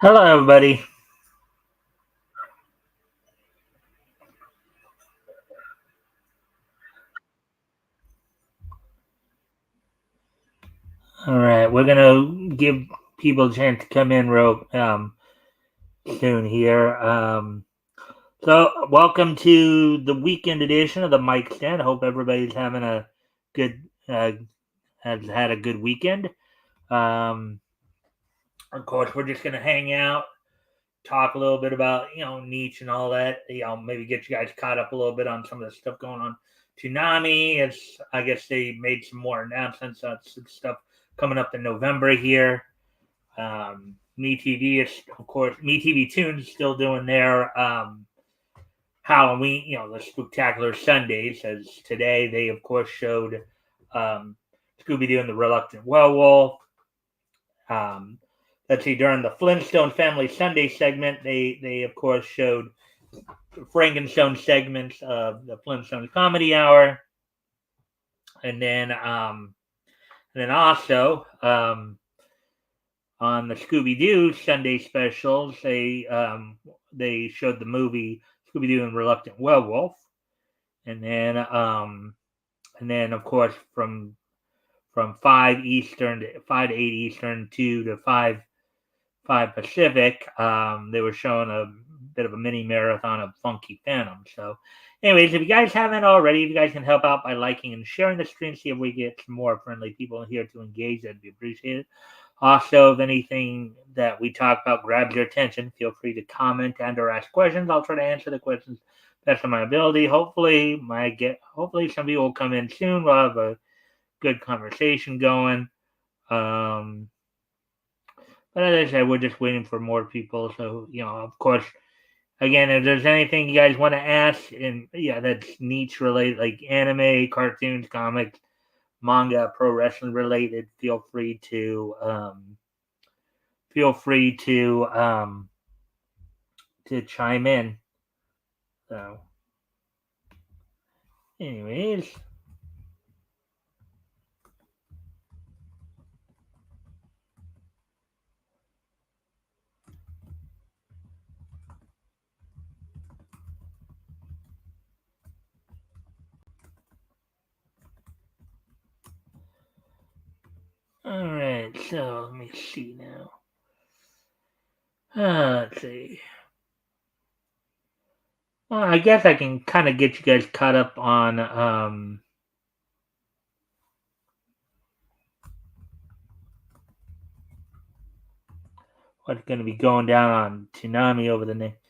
Hello, everybody. All right, we're gonna give people a chance to come in real soon here. So, welcome to the weekend edition of the Mikestand. Hope everybody's having a good has had a good weekend. Um, of course, we're just gonna hang out, talk a little bit about niche and all that. Maybe get you guys caught up a little bit on some of the stuff going on. Toonami, it's I guess they made some more announcements on some stuff coming up in November here. MeTV is, of course, MeTV Tunes is still doing their Halloween, the spectacular Sundays. As today, they of course showed um, Scooby Doo and the Reluctant Werewolf. Um, let's see, during the Flintstone Family Sunday segment, they of course showed Frankenstone segments of the Flintstone Comedy Hour, and then also on the Scooby Doo Sunday specials, they showed the movie Scooby Doo and Reluctant Werewolf, and then of course from 5 to 8 Eastern, 2 to 5 Pacific, they were showing a bit of a mini marathon of Funky Phantom. So, anyways, if you guys haven't already, if you guys can help out by liking and sharing the stream, see if we get some more friendly people in here to engage, that'd be appreciated. Also, if anything that we talk about grabs your attention, feel free to comment and or ask questions. I'll try to answer the questions best of my ability. Hopefully some people will come in soon. We'll have a good conversation going. Um, but as I said, we're just waiting for more people. So, of course, again, if there's anything you guys want to ask, and that's niche related, like anime, cartoons, comics, manga, pro wrestling related, feel free to chime in. So, anyways, all right. So let me see now. Let's see. Well, I guess I can kind of get you guys caught up on what's going to be going down on Toonami over the next.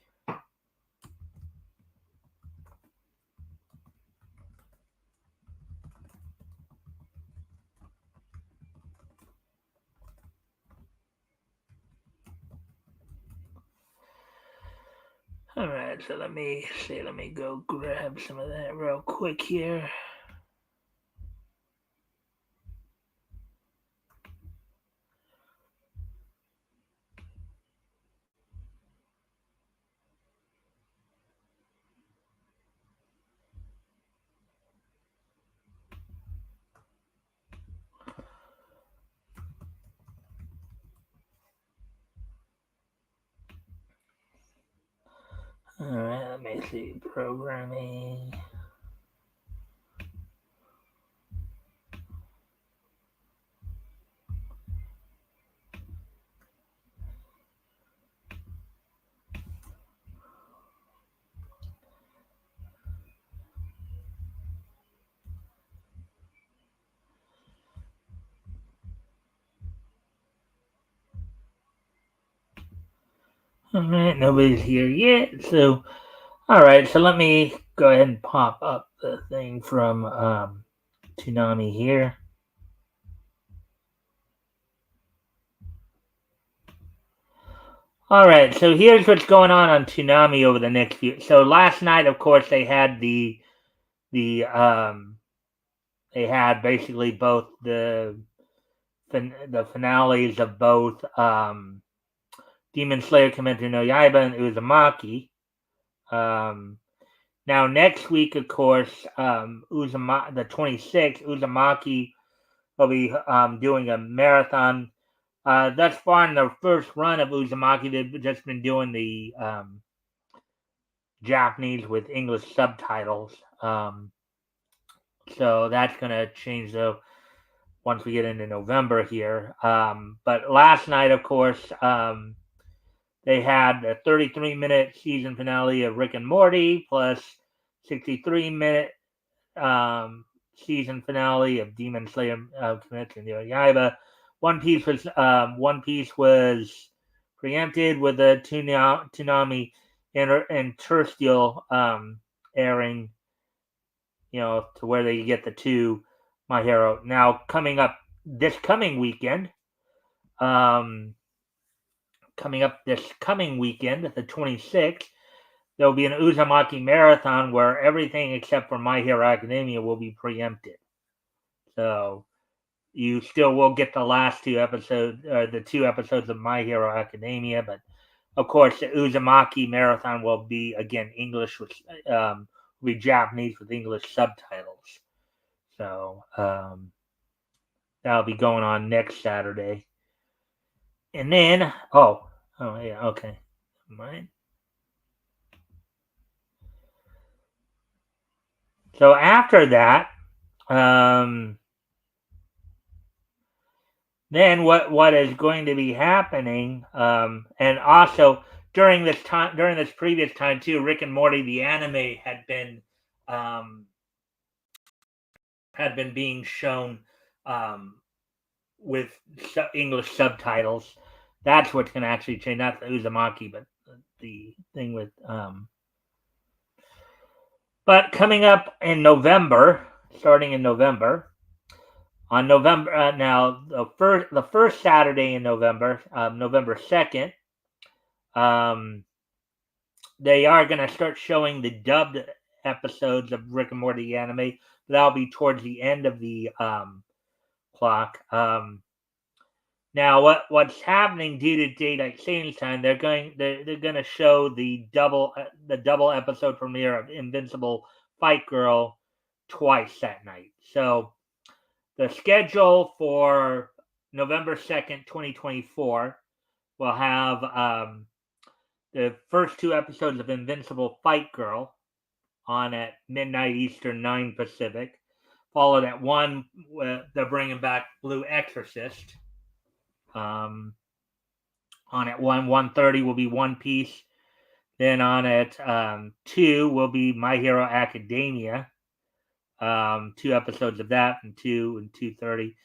All right, so let me see. Let me go grab some of that real quick here. All right, let me see. Programming. All right, nobody's here yet. So, all right, so let me go ahead and pop up the thing from Toonami here. All right, so here's what's going on Toonami over the next few. So last night, of course, the they had basically both the finales of both Demon Slayer Kimetsu no Yaiba and Uzumaki. Now next week, of course, the 26th, Uzumaki will be doing a marathon Thus far in the first run of Uzumaki, they've just been doing the Japanese with English subtitles. So that's going to change though once we get into November here. But last night, of course, they had the 33-minute season finale of Rick and Morty plus 63-minute season finale of Demon Slayer Kimetsu no Yaiba. One Piece was preempted with a Toonami interstitial airing, to where they get the two My Hero. Now coming up this coming weekend, the 26th, there'll be an Uzumaki marathon where everything except for My Hero Academia will be preempted. So you still will get the last two episodes, the two episodes of My Hero Academia, but of course the Uzumaki marathon will be again English with will be Japanese with English subtitles. So that'll be going on next Saturday. And then oh yeah, okay. Right. So after that, then what is going to be happening, and also during this previous time too, Rick and Morty the anime had been being shown with English subtitles. That's what's going to actually change, not the Uzumaki, but the thing with but coming up in November, starting in November. On November now, the first Saturday in November, November 2nd, they are going to start showing the dubbed episodes of Rick and Morty anime. That'll be towards the end of the clock. Now, what's happening due to daylight savings time? They're going to show the double episode premiere of Invincible Fight Girl twice that night. So the schedule for November 2nd, 2024 will have the first two episodes of Invincible Fight Girl on at midnight Eastern, 9 Pacific. Followed at 1, they're bringing back Blue Exorcist. On at 1:30 will be One Piece. Then on at 2 will be My Hero Academia. 2 episodes of that, and 2:30.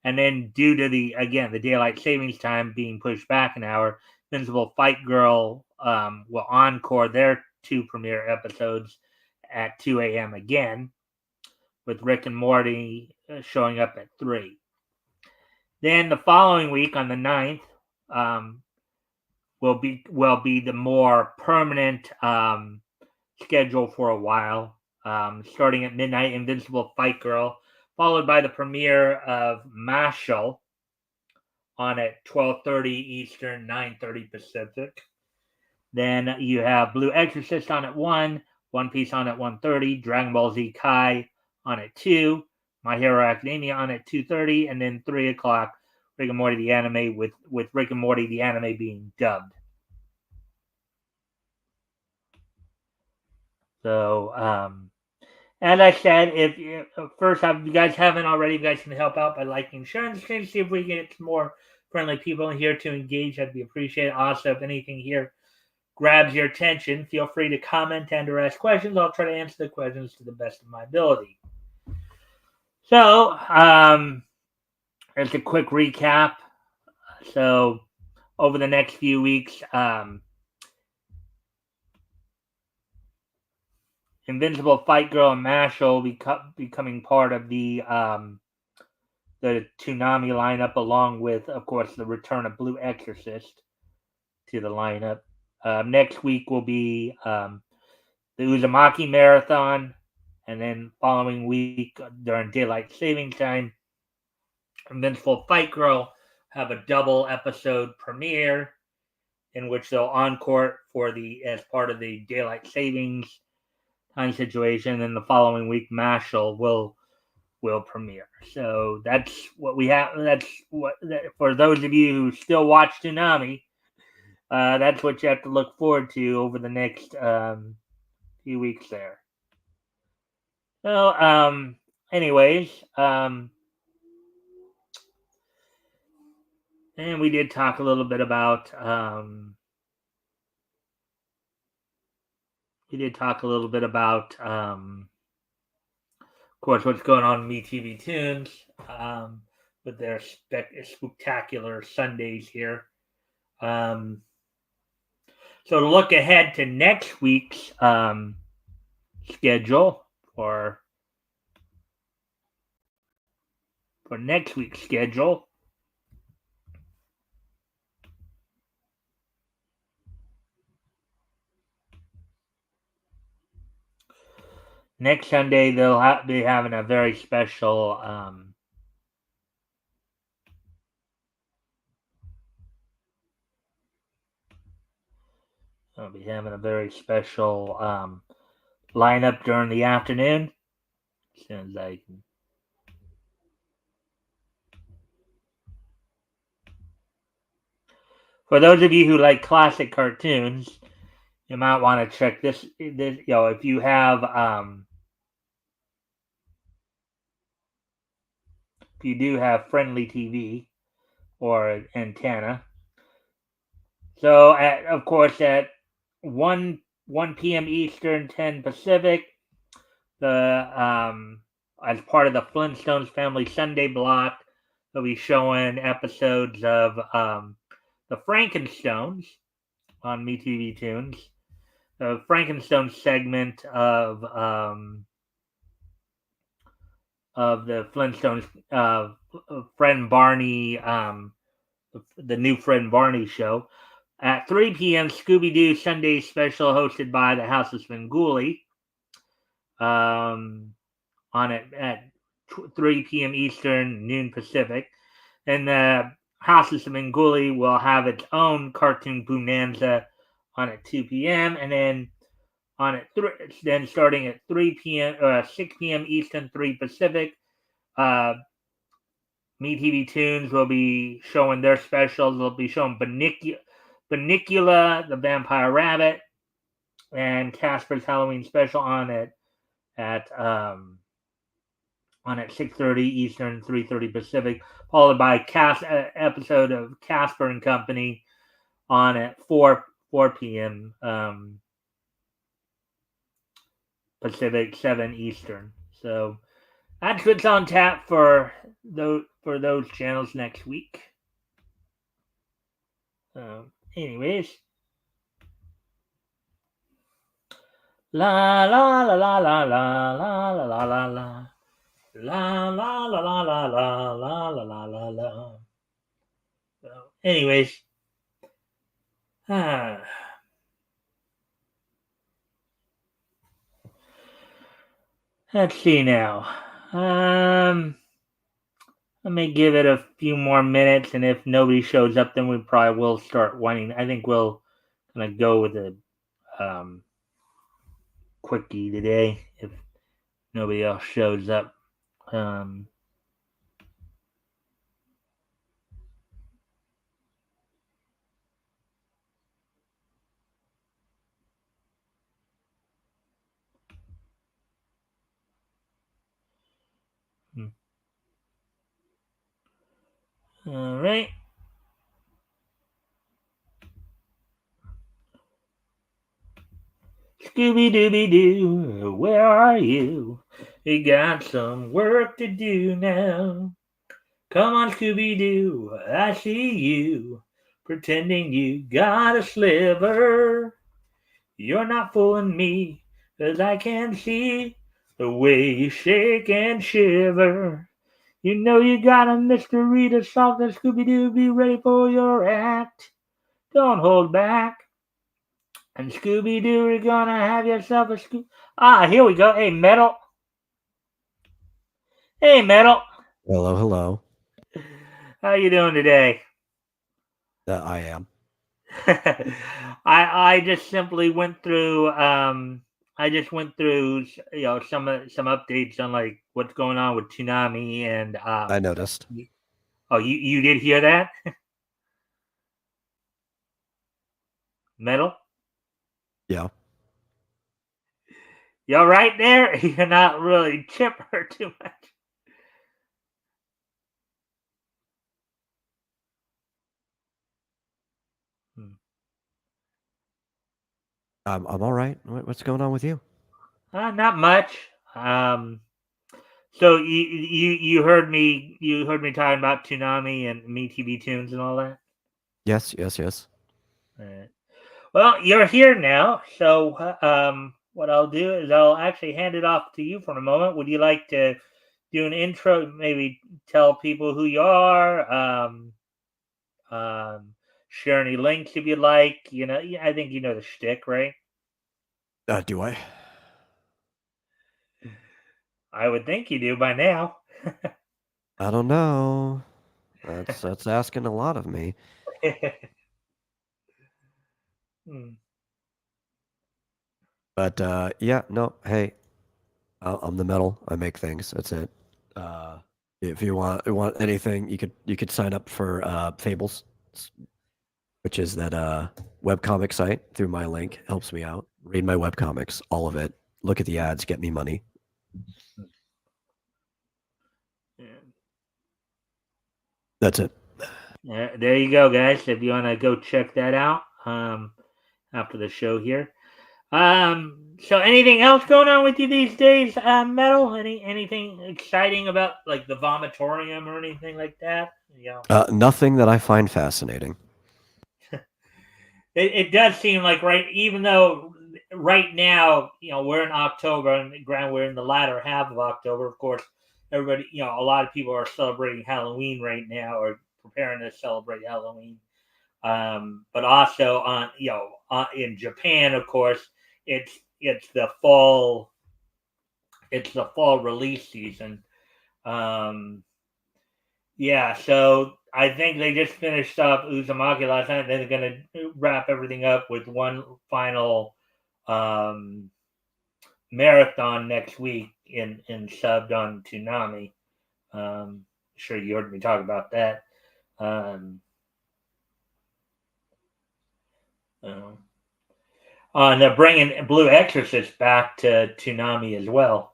And then due to the daylight savings time being pushed back an hour, Invincible Fight Girl will encore their 2 premiere episodes at 2 a.m. again, with Rick and Morty showing up at 3. Then the following week on the 9th will be the more permanent schedule for a while. Starting at midnight, Invincible Fight Girl, followed by the premiere of Mashal on at 12:30 Eastern, 9:30 Pacific. Then you have Blue Exorcist on at 1, One Piece on at 1:30, Dragon Ball Z Kai on at 2, My Hero Academia on at 2:30, and then 3 o'clock, Rick and Morty the anime, with Rick and Morty the anime being dubbed. So, as I said, if you guys haven't already, you guys can help out by liking and sharing the stream, see if we can get some more friendly people in here to engage. That'd be appreciated. Also, if anything here grabs your attention, feel free to comment and or ask questions. I'll try to answer the questions to the best of my ability. So, as a quick recap. So, over the next few weeks, Invincible Fight Girl and Mashal becoming part of the Toonami lineup, along with, of course, the return of Blue Exorcist to the lineup. Next week will be the Uzumaki Marathon, and then following week during daylight saving time, Invincible Fight Girl have a double episode premiere in which they'll encore as part of the daylight savings time situation. And the following week, Mashal will will premiere. So that's what we have. For those of you who still watch Toonami. That's what you have to look forward to over the next few weeks there. So, anyways, and we did talk a little bit about of course, what's going on in MeTV Tunes with their spectacular Sundays here. So to look ahead to next week's schedule for next week's schedule. Next Sunday they'll be having a very special I'll be having a very special lineup during the afternoon. As soon as I can. For those of you who like classic cartoons, you might want to check this. If you have if you do have friendly TV or antenna. So of course at 1 p.m. Eastern, 10 Pacific, as part of the Flintstones Family Sunday block, they'll be showing episodes of the Frankenstones on MeTV Tunes. The Frankenstone segment of the Flintstones, Fred Barney, the new Fred Barney show. At 3 p.m., Scooby-Doo Sunday Special hosted by the House of Svengoolie. On it at 3 p.m. Eastern, noon Pacific. And the House of Svengoolie will have its own cartoon bonanza on at 2 p.m. And then starting at 3 p.m. 6 p.m. Eastern, 3 Pacific, MeTV Tunes will be showing their specials. They'll be showing Bunnicula, the Vampire Rabbit, and Casper's Halloween special on it at 6:30 Eastern, 3:30 Pacific, followed by episode of Casper and Company on at 4 p.m. Pacific, 7 Eastern. So that's what's on tap for those channels next week. Anyways. La la la la la la la la la la la. La la la la la la la la la la la. So, anyways. Let's see now. Let me give it a few more minutes, and if nobody shows up, then we probably will start winding. I think we'll kind of go with a quickie today if nobody else shows up. All right. Scooby-Dooby-Doo, where are you? You got some work to do now. Come on, Scooby-Doo, I see you, pretending you got a sliver. You're not fooling me, 'cause I can see the way you shake and shiver. You know you got a mystery to solve, the Scooby-Doo, be ready for your act. Don't hold back. And Scooby-Doo, you're gonna have yourself a here we go. Hey, Metal. Hey, Metal. Hello, hello. How you doing today? I am. I just simply went through I just went through some updates on like what's going on with Toonami and I noticed. oh, you did hear that? Metal? Yeah. You all right there? You're not really chipper too much. Hmm. I'm all right. What's going on with you? Not much. So you heard me talking about Toonami and MeTV Tunes and all that. Yes, yes, yes. Right. Well, you're here now, so what I'll do is I'll actually hand it off to you for a moment. Would you like to do an intro? Maybe tell people who you are. Um, share any links if you like. I think you know the shtick, right? Do I? I would think you do by now. I don't know. That's asking a lot of me. Hmm. But yeah, no. Hey, I'm the metal. I make things. That's it. Uh, if you want anything, you could sign up for Fables, which is that webcomic site through my link. Helps me out. Read my webcomics, all of it. Look at the ads, get me money. Yeah. That's it. There you go, guys. If you want to go check that out after the show here. So anything else going on with you these days, Metal? Anything exciting about like the vomitorium or anything like that? Nothing that I find fascinating. It does seem like even though right now, we're in October and granted we're in the latter half of October, of course, everybody, a lot of people are celebrating Halloween right now or preparing to celebrate Halloween. But also in Japan, of course, it's the fall release season. Um, yeah, so I think they just finished up Uzumaki last night. They're going to wrap everything up with one final um, marathon next week in subbed on Toonami. Sure, you heard me talk about that. Um, uh, and they're bringing Blue Exorcist back to Toonami as well.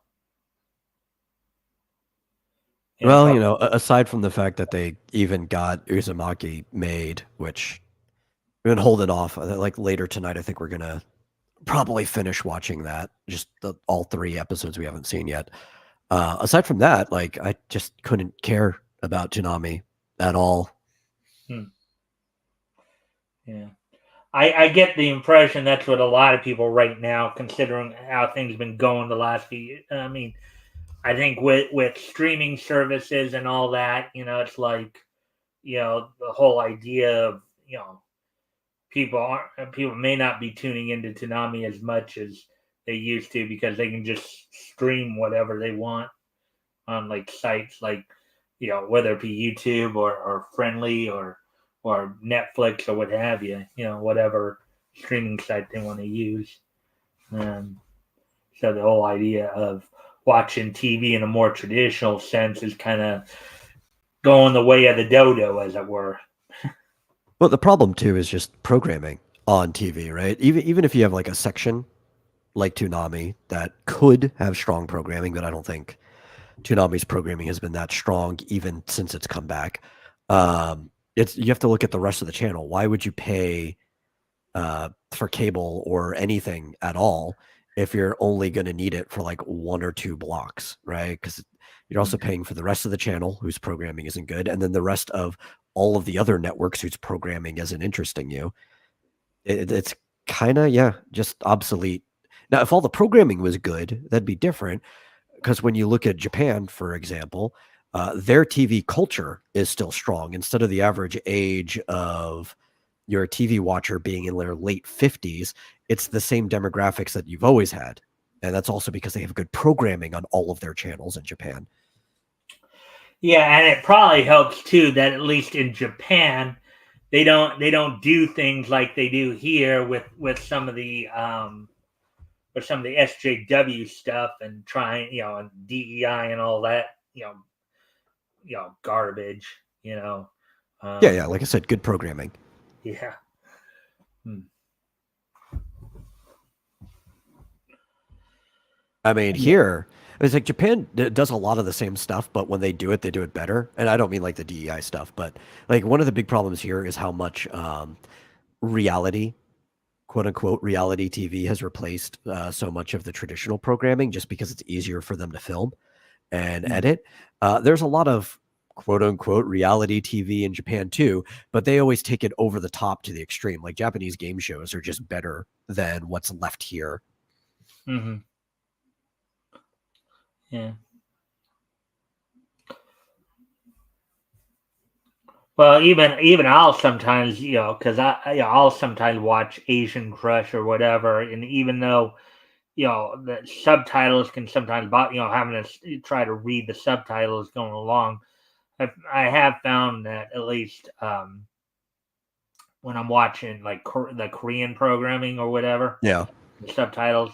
And Well, aside from the fact that they even got Uzumaki made, which we've been holding off. Like later tonight, I think we're gonna probably finish watching that. Just all 3 episodes we haven't seen yet. Aside from that, like I just couldn't care about Toonami at all. hmm, yeah. I get the impression that's what a lot of people right now, considering how things have been going the last few years. I mean, I think with streaming services and all that, it's like, the whole idea of, people may not be tuning into Toonami as much as they used to because they can just stream whatever they want on like sites like, whether it be YouTube or Friendly or Netflix or what have you, whatever streaming site they want to use. Um, so the whole idea of watching TV in a more traditional sense is kind of going the way of the dodo, as it were. Well, the problem too is just programming on TV, right? Even if you have like a section like Toonami that could have strong programming, but I don't think Toonami's programming has been that strong even since it's come back. It's you have to look at the rest of the channel. Why would you pay for cable or anything at all if you're only going to need it for like 1 or 2 blocks, right? Because you're also paying for the rest of the channel whose programming isn't good, and then the rest of all of the other networks whose programming isn't interesting you. It's kind of just obsolete. Now, if all the programming was good, that'd be different. Because when you look at Japan, for example, their TV culture is still strong. Instead of the average age of your TV watcher being in their late 50s, it's the same demographics that you've always had. And that's also because they have good programming on all of their channels in Japan. Yeah, and it probably helps too that at least in Japan, they don't do things like they do here with some of the with some of the SJW stuff and trying, and DEI and all that, garbage, Yeah, like I said, good programming. Yeah. I mean, here it's like Japan does a lot of the same stuff, but when they do it better. And I don't mean like the DEI stuff, but like one of the big problems here is how much reality, quote unquote, reality TV has replaced so much of the traditional programming just because it's easier for them to film and edit. There's a lot of quote unquote reality TV in Japan too, but they always take it over the top to the extreme. Like Japanese game shows are just better than what's left here. Mm-hmm. Yeah. Well, even I'll sometimes, because I'll sometimes watch Asian Crush or whatever, and even though the subtitles can sometimes, having to try to read the subtitles going along, I have found that at least when I'm watching like the Korean programming or whatever, Yeah, the subtitles,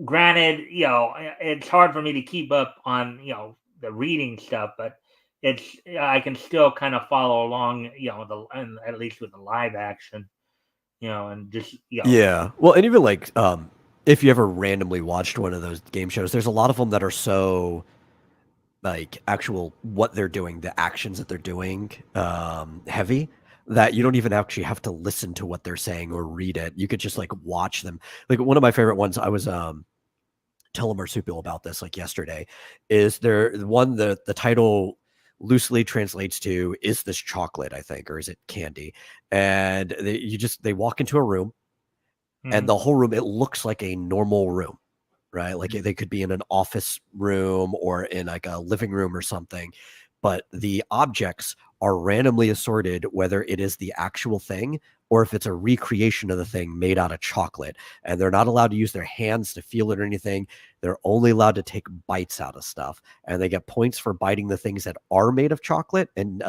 granted, it's hard for me to keep up on the reading stuff, but I can still kind of follow along, and at least with the live action, and just yeah. Well, and even like if you ever randomly watched one of those game shows, there's a lot of them that are so like actual what they're doing, the actions that they're doing, heavy, that you don't even actually have to listen to what they're saying or read it. You could just like watch them. Like one of my favorite ones, I was telling Marsupial about this like yesterday, is there one the title loosely translates to "Is this chocolate?" I think, or is it candy? And they walk into a room, and the whole room, it looks like a normal room, right? Like they could be in an office room or in like a living room or something, but the objects are randomly assorted, whether it is the actual thing or if it's a recreation of the thing made out of chocolate. And they're not allowed to use their hands to feel it or anything. They're only allowed to take bites out of stuff, and they get points for biting the things that are made of chocolate and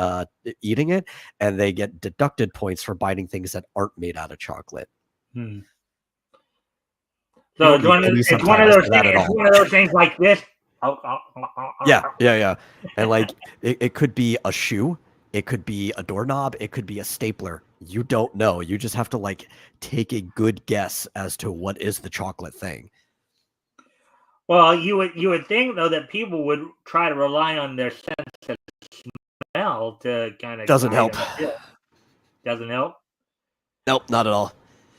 eating it, and they get deducted points for biting things that aren't made out of chocolate. So it's one of those things. It's one of those things like this. Yeah. And like it could be a shoe, it could be a doorknob, it could be a stapler. You don't know. You just have to like take a good guess as to what is the chocolate thing. Well, you would think though that people would try to rely on their sense of smell to kind of doesn't help. Doesn't help. Nope, not at all.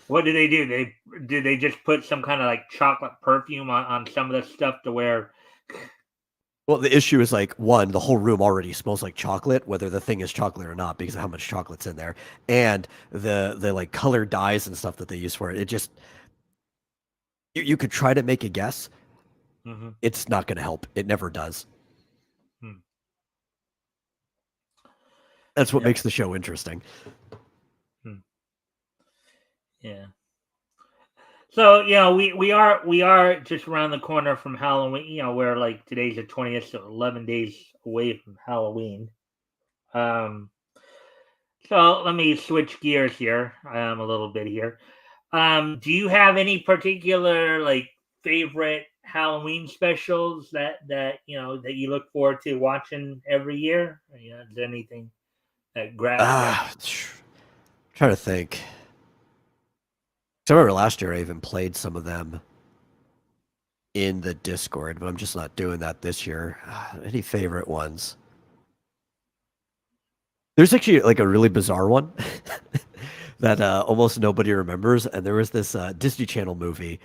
What do? They just put some kind of like chocolate perfume on some of the stuff to where? Well, the issue is like one, the whole room already smells like chocolate, whether the thing is chocolate or not, because of how much chocolate's in there, and the like color dyes and stuff that they use for it. It just you could try to make a guess. It's not going to help. It never does. That's what makes the show interesting. Yeah. So we are just around the corner from Halloween. We're like today's the 20th, so 11 days away from Halloween. So let me switch gears here a little bit here. Do you have any particular like favorite Halloween specials that you look forward to watching every year? Is there anything that grabs? Trying to think. I remember last year I even played some of them in the Discord, but I'm just not doing that this year. Any favorite ones? There's actually like a really bizarre one that almost nobody remembers, and there was this Disney Channel movie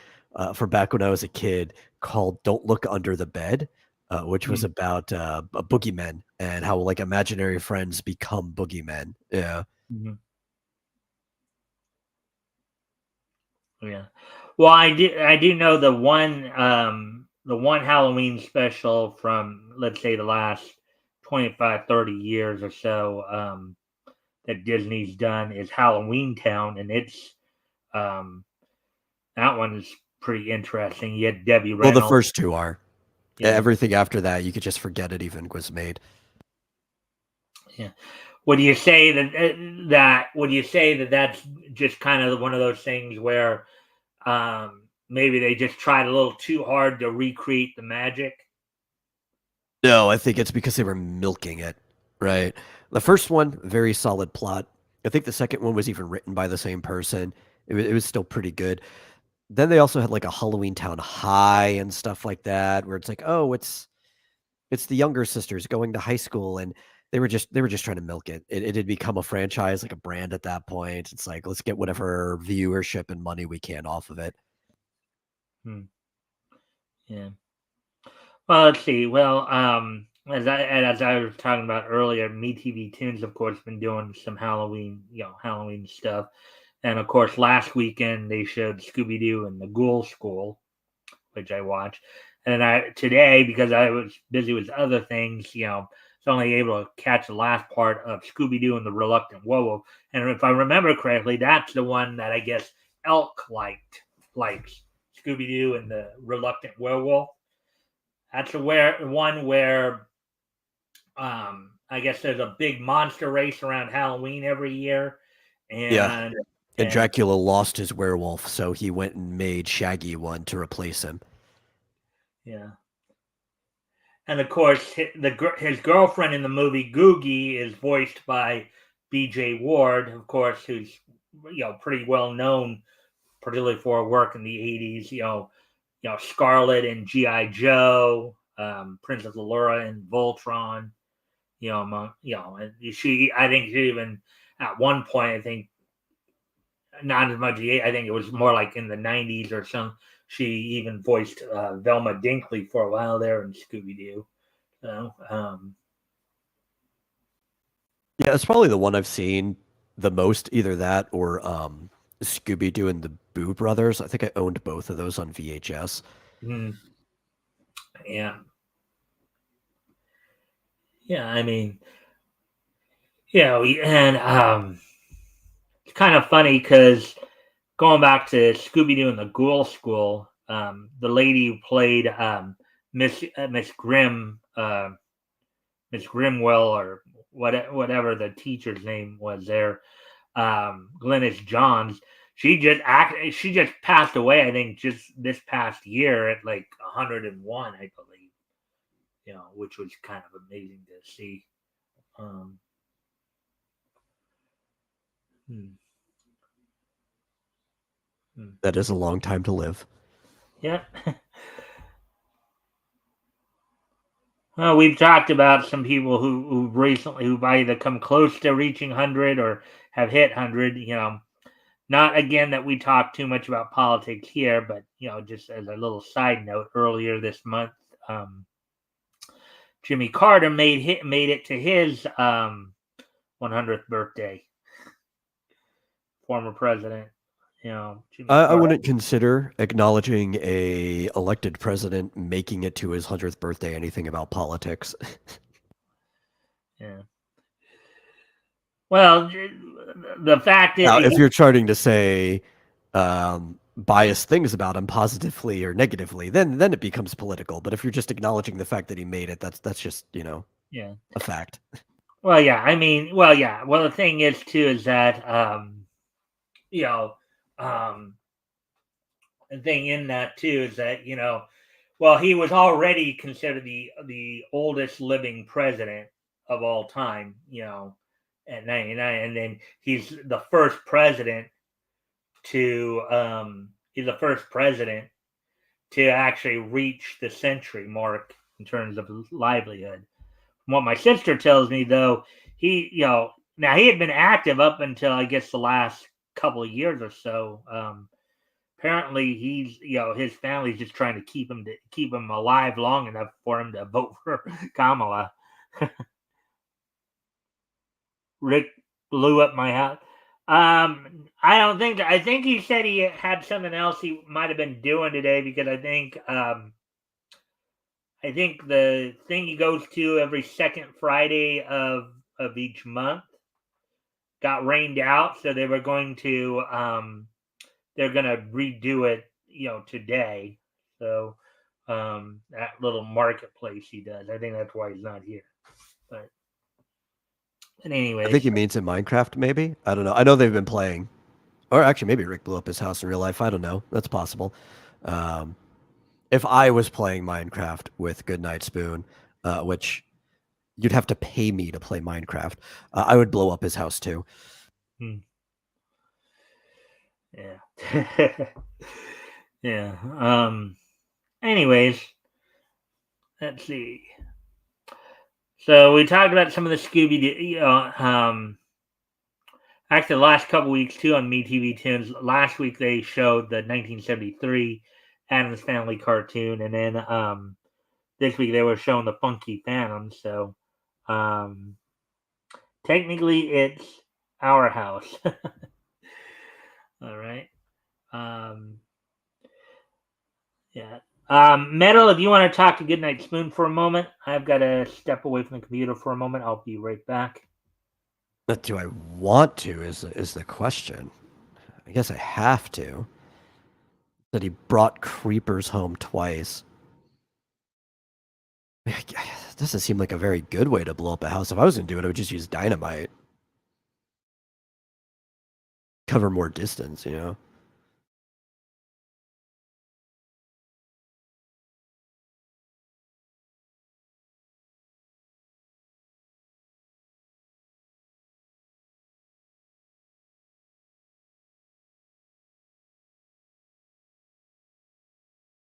from back when I was a kid called "Don't Look Under the Bed," which was about boogeymen and how like imaginary friends become boogeymen. Yeah. Yeah. Well, I do know the one Halloween special from, let's say, the last 25, 30 years or so that Disney's done is Halloween Town, and it's that one is pretty interesting. You had Debbie Reynolds. Well, the first two are. Yeah. Everything after that, you could just forget it even was made. Yeah. Would you say that that's just kind of one of those things where maybe they just tried a little too hard to recreate the magic. No, I think it's because they were milking it, right? The first one, very solid plot. I think the second one was even written by the same person. It was still pretty good. Then they also had like a Halloween Town High and stuff like that, where it's like, oh, it's the younger sisters going to high school, and they were just trying to milk it. It had become a franchise, like a brand at that point. It's like, let's get whatever viewership and money we can off of it. Yeah. Well, let's see. Well, as I was talking about earlier, MeTV Tunes, of course, been doing some Halloween stuff, and of course, last weekend they showed Scooby Doo and the Ghoul School, which I watched, and today, because I was busy with other things, was only able to catch the last part of Scooby Doo and the Reluctant Werewolf, and if I remember correctly, that's the one that I guess Elk likes Scooby Doo and the Reluctant Werewolf. That's one where I guess there's a big monster race around Halloween every year, Yeah. and And Dracula lost his werewolf, so he went and made Shaggy one to replace him. yeah, and of course his girlfriend in the movie Googie is voiced by B.J. Ward, of course, who's pretty well known, particularly for her work in the '80s. Scarlet in G.I. Joe, Princess Allura in Voltron. And I think she even at one point, I think not as much. I think it was more like in the '90s or some. She even voiced Velma Dinkley for a while there in Scooby Doo. So, Yeah, it's probably the one I've seen the most, either that or Scooby Doo and the Boo Brothers. I think I owned both of those on VHS. yeah, yeah. I mean, and it's kind of funny because going back to Scooby Doo and the Ghoul School, the lady who played Miss Grimm, Miss Grimwell, or whatever the teacher's name was there, Glynis Johns. She just passed away. I think just this past year at like 101, I believe. Which was kind of amazing to see. Um, hmm, That is a long time to live. yeah. Well, we've talked about some people who recently who've either come close to reaching 100 or have hit 100. Not again that we talk too much about politics here, but just as a little side note, earlier this month, Jimmy Carter made it to his 100th birthday. Former president, Jimmy I Carter. wouldn't consider acknowledging a elected president making it to his 100th birthday anything about politics. Yeah. Well, the fact is, Now, if you're starting to say biased things about him positively or negatively, then it becomes political. But if you're just acknowledging the fact that he made it, that's just yeah. a fact. Well, yeah. I mean, well, yeah. Well, the thing is too is that the thing in that too is that well, he was already considered the oldest living president of all time. At 99, and then he's the first president to actually reach the century mark in terms of livelihood. From what my sister tells me, though, he now he had been active up until I guess the last couple of years or so. Apparently, he's his family's just trying to keep him alive long enough for him to vote for Kamala. Rick blew up my house. I don't think. I think he said he had something else he might have been doing today because I think the thing he goes to every second Friday of each month got rained out, so they were going to they're going to redo it, today. So that little marketplace he does, I think that's why he's not here. But I think anyways, he means in Minecraft, maybe. I don't know. I know they've been playing. Or actually, maybe Rick blew up his house in real life. I don't know. That's possible. Um, if I was playing Minecraft with Goodnight Spoon, which you'd have to pay me to play Minecraft, I would blow up his house too. Hmm. Yeah. Yeah. Anyways, let's see. So we talked about some of the Scooby Doo. Actually, the last couple weeks too on MeTV Tunes. Last week they showed the 1973 Adams Family cartoon, and then this week they were showing the Funky Phantom. So um, technically, it's our house. All right. Um, yeah. Metal, if you want to talk to Goodnight Spoon for a moment, I've got to step away from the computer for a moment. I'll be right back. But do I want to? Is the question? I guess I have to. That he brought creepers home twice. It doesn't seem like a very good way to blow up a house. If I was gonna do it, I would just use dynamite. Cover more distance, you know.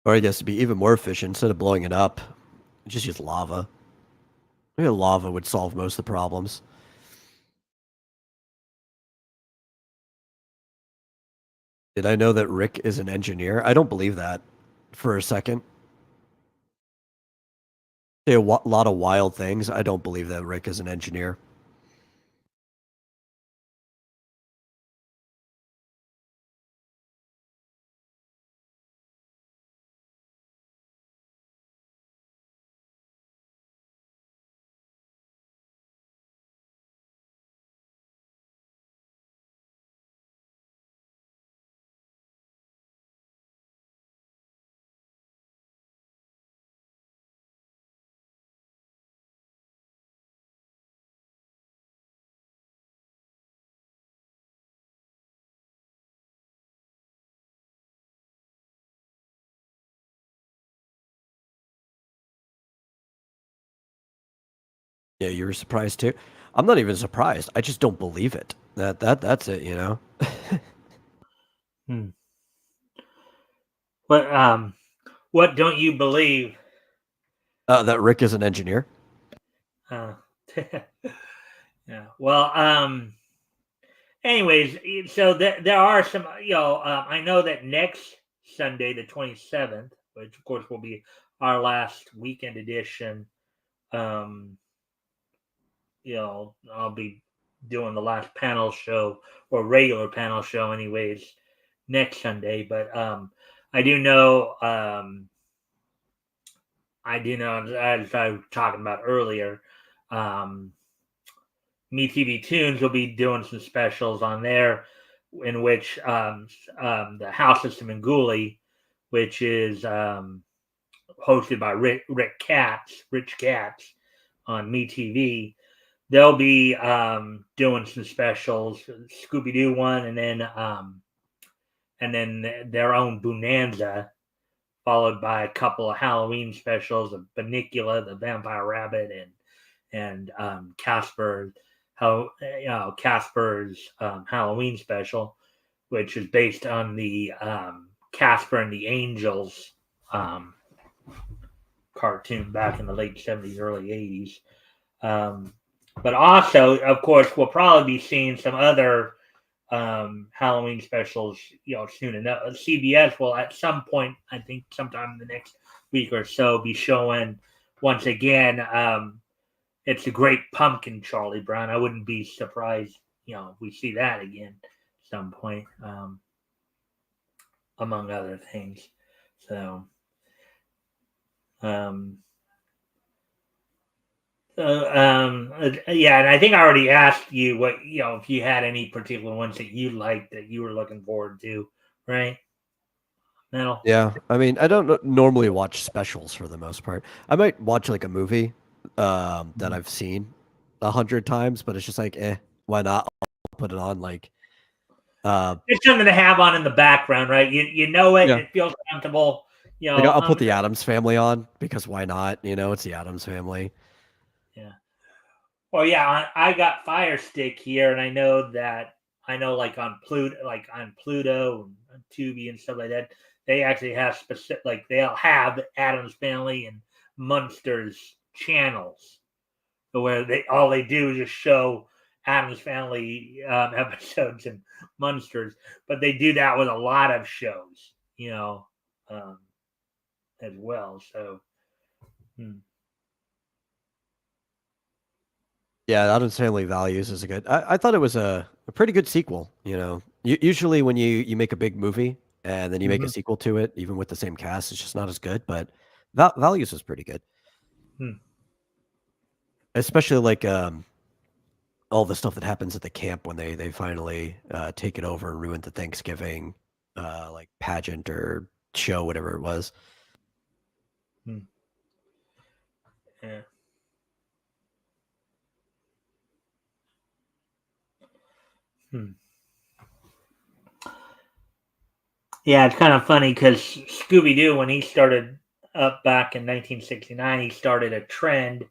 Or I guess to be even more efficient, instead of blowing it up, just use lava. Maybe lava would solve most of the problems. Did I know that Rick is an engineer? I don't believe that for a second. Say a lot of wild things. I don't believe that Rick is an engineer. Yeah, you were surprised too. I'm not even surprised. I just don't believe it. That's it, you know. Hmm. What don't you believe? That Rick is an engineer. Uh, yeah. Well, anyways, so there are some, I know that next Sunday, the 27th, which of course will be our last weekend edition, um, I'll be doing the last panel show or regular panel show, anyways, next Sunday. But I do know, as I was talking about earlier, um, MeTV Tunes will be doing some specials on there, in which the House System and Ghoulie, which is hosted by Rich Katz on MeTV. They'll be doing some specials, Scooby Doo one, and then their own Bonanza, followed by a couple of Halloween specials of Banicula, the Vampire Rabbit, and Casper, Casper's Halloween special, which is based on the Casper and the Angels um, cartoon back in the late 70s, early 80s. Um, but also, of course, we'll probably be seeing some other Halloween specials, soon enough. CBS will at some point, I think, sometime in the next week or so, be showing once again. It's a Great Pumpkin, Charlie Brown. I wouldn't be surprised, if we see that again at some point, among other things. So, um, yeah, and I think I already asked you what if you had any particular ones that you liked that you were looking forward to, right? No. Yeah, I mean, I don't normally watch specials for the most part. I might watch like a movie that I've seen 100 times, but it's just like, why not? I'll put it on. Like, It's something to have on in the background, right? You know it. Yeah. It feels comfortable. Like I'll put the Addams Family on because why not? It's the Addams Family. Yeah. Well, yeah. I got Fire Stick here, and I know like on Pluto and Tubi and stuff like that, they actually have specific, like they'll have Adams Family and Munsters channels where all they do is just show Adams Family episodes and Munsters, but they do that with a lot of shows, um, as well. So, Yeah, Addams Family Values is a good. I thought it was a pretty good sequel. Usually when you make a big movie and then you make a mhm. sequel to it, even with the same cast, it's just not as good. But Values was pretty good, Hmm. especially like all the stuff that happens at the camp when they finally take it over and ruin the Thanksgiving like pageant or show, whatever it was. Hmm. Yeah. Hmm. Yeah, it's kind of funny because Scooby Doo, when he started up back in 1969, he started a trend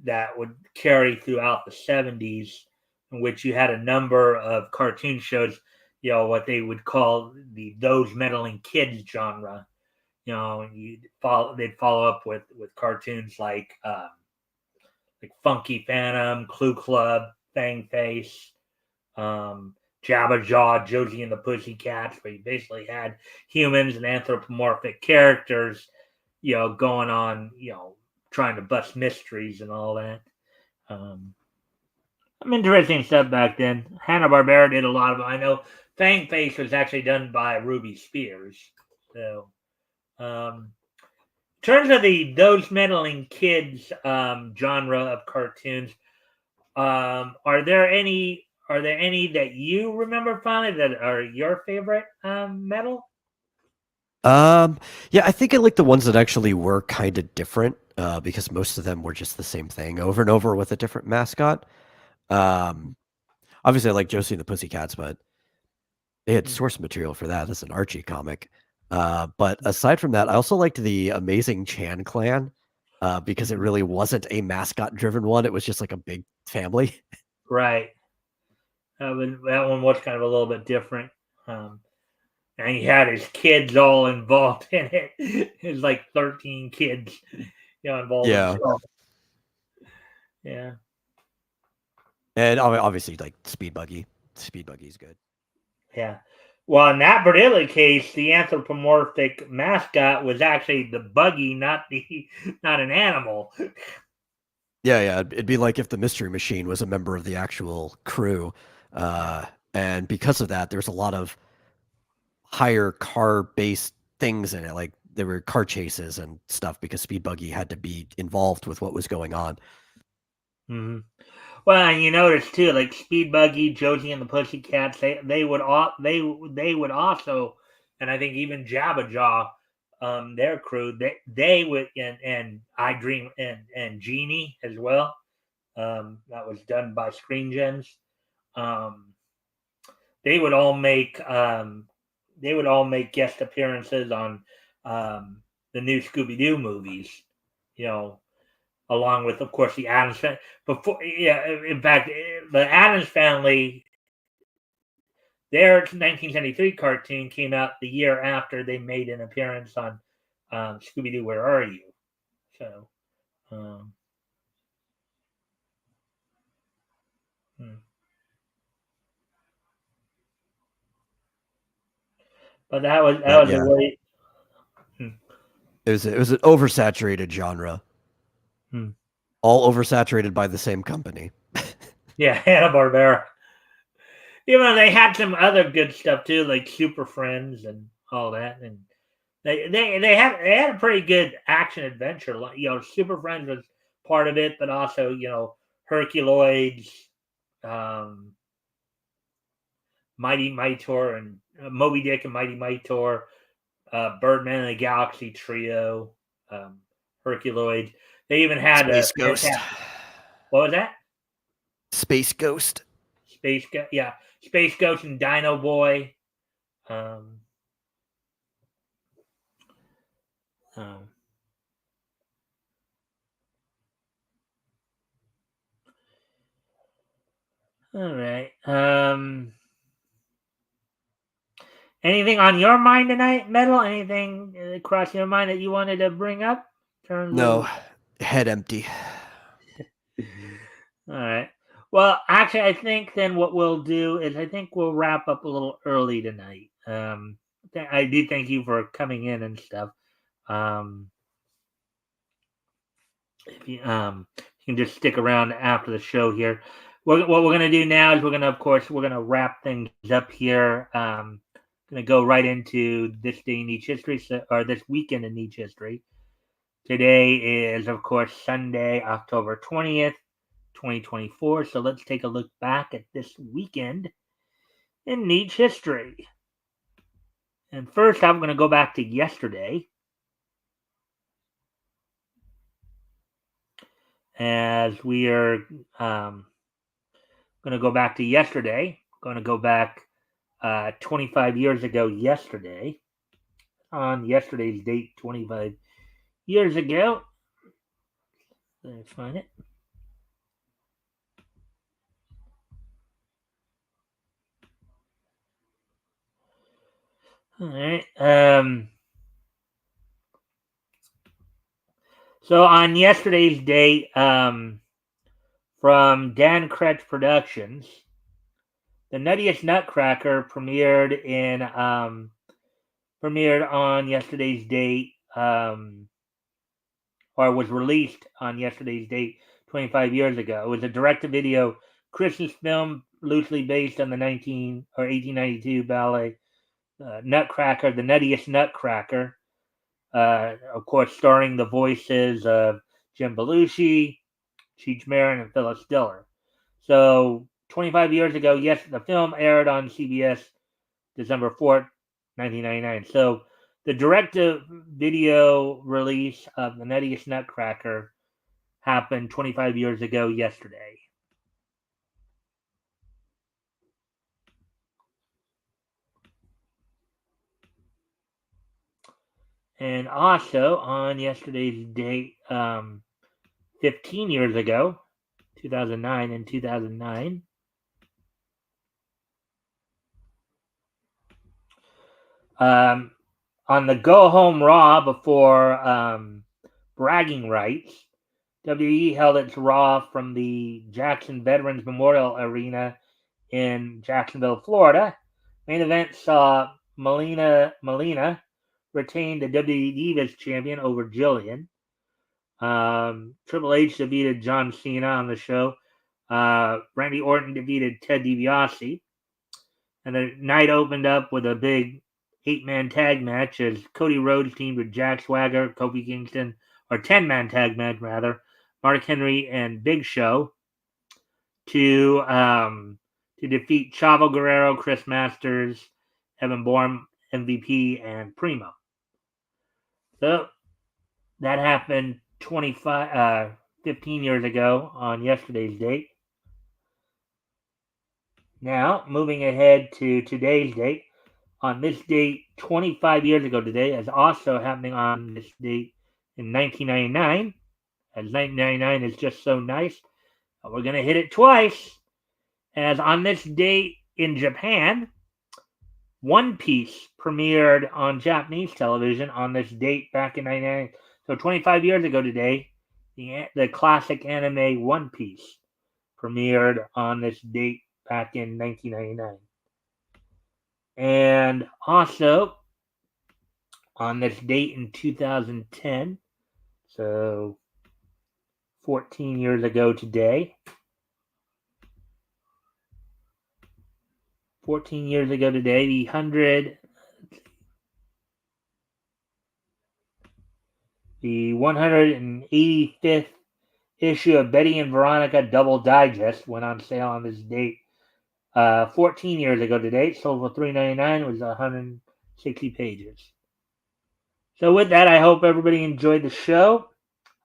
that would carry throughout the 70s, in which you had a number of cartoon shows, what they would call those meddling kids genre. They'd follow up with cartoons like Funky Phantom, Clue Club, Fang Face, Jabba Jaw, Josie and the Pussycats, where you basically had humans and anthropomorphic characters, going on, trying to bust mysteries and all that. Some interesting stuff back then. Hanna-Barbera did a lot of it. I know Fang Face was actually done by Ruby Spears. So, in terms of those meddling kids genre of cartoons, are there any that you remember fondly that are your favorite metal? Um, yeah, I think I like the ones that actually were kind of different because most of them were just the same thing over and over with a different mascot. Um, Obviously, I like Josie and the Pussycats, but they had Hmm. source material for that. That's an Archie comic. But aside from that, I also liked the Amazing Chan Clan because it Mhm. really wasn't a mascot-driven one. It was just like a big family. Right. That one was kind of a little bit different. Um, and he had his kids all involved in it. It was like 13 kids, involved in Yeah, stuff. Yeah. and obviously like Speed Buggy. Speed Buggy's good. Yeah. Well, in that particular case, the anthropomorphic mascot was actually the buggy, not an animal. Yeah. It'd be like if the Mystery Machine was a member of the actual crew, Yeah. and because of that, there's a lot of higher car-based things in it. Like there were car chases and stuff because Speed Buggy had to be involved with what was going on. Hmm. Well, and you notice too, like Speed Buggy, Josie and the Pussycats, they would also, and I think even Jabba Jaw, their crew, they would, and I Dream and Genie as well. That was done by Screen Gems. Um, they would all make guest appearances on the new Scooby Doo movies. You know, along with, of course, the Adams family. Before, yeah, in fact, the Adams Family, their 1973 cartoon came out the year after they made an appearance on Scooby Doo, Where Are You? So, um, hmm. But that But was a yeah, way. Hmm, it was an oversaturated genre, hmm. all oversaturated by the same company. Yeah, Hanna Barbera. They had some other good stuff too, like Super Friends and all that, and they had a pretty good action adventure. Like, Super Friends was part of it, but also Herculoids, um, Mighty Mightor, and Moby Dick and Mighty Mightor, Birdman and the Galaxy Trio, um, Herculoids. They even had a Space Ghost. fantastic. What was that? Space Ghost. Space Ghost. Yeah, Space Ghost and Dino Boy. Um, um, all right. Anything on your mind tonight, Metal? Anything across your mind that you wanted to bring up? In terms No, of... head empty. All right. Well, actually, I think then what we'll do is I think we'll wrap up a little early tonight. I do thank you for coming in and stuff. If you can just stick around after the show here. What we're gonna do now is we're gonna wrap things up here. Gonna go right into this day in Nietzsche history, or this weekend in Nietzsche history. Today is, of course, Sunday, October 20th, 2024. So let's take a look back at this weekend in Nietzsche history. And first, I'm going to go back to yesterday, as we are going to go back to yesterday. Going to go back 25 years ago yesterday. On yesterday's date, 25 years ago. Let's find it. All right. So on yesterday's date, from Dan Kretsch Productions, The Nuttiest Nutcracker premiered on yesterday's date, or was released on yesterday's date 25 years ago. It was a direct-to-video Christmas film loosely based on the 1892 ballet Nutcracker, The Nuttiest Nutcracker. Of course, starring the voices of Jim Belushi, Cheech Marin, and Phyllis Diller. So, 25 years ago, yes, the film aired on CBS December 4th, 1999. So, the direct-to-video release of The Nuttiest Nutcracker happened 25 years ago yesterday. And also, on yesterday's date, 15 years ago, 2009 and 2009, on the Go Home Raw before bragging rights, WWE held its Raw from the Jackson Veterans Memorial Arena in Jacksonville, Florida. Main event saw Melina retain the WWE Divas Champion over Jillian. Triple H defeated John Cena on the show. Randy Orton defeated Ted DiBiase. And the night opened up with a big 8-man tag match as Cody Rhodes teamed with Jack Swagger, Kofi Kingston, or 10-man tag match rather, Mark Henry and Big Show to defeat Chavo Guerrero, Chris Masters, Evan Bourne, MVP, and Primo. So that happened 15 years ago on yesterday's date. Now, moving ahead to today's date, on this date 25 years ago today, as also happening on this date in 1999, as 1999 is just so nice, we're going to hit it twice, as on this date in Japan, One Piece premiered on Japanese television on this date back in 1999. So 25 years ago today, the classic anime One Piece premiered on this date back in 1999. And also, on this date in 2010, so 14 years ago today, 14 years ago today, the 185th issue of Betty and Veronica Double Digest went on sale on this date 14 years ago today. It sold for $3.99. It was 160 pages. So with that, I hope everybody enjoyed the show.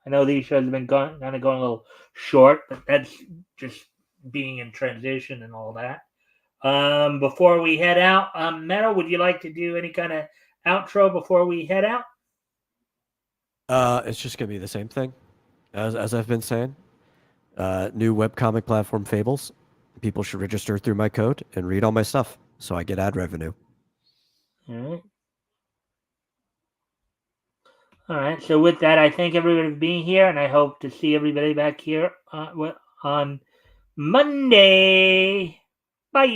I know these shows have been kind of going a little short, but that's just being in transition and all that. Before we head out, Meadow, would you like to do any kind of outro before we head out? It's just gonna be the same thing as I've been saying. New webcomic platform Fables. People should register through my code and read all my stuff, so I get ad revenue. All right. All right. So with that, I thank everybody for being here, and I hope to see everybody back here on Monday. Bye.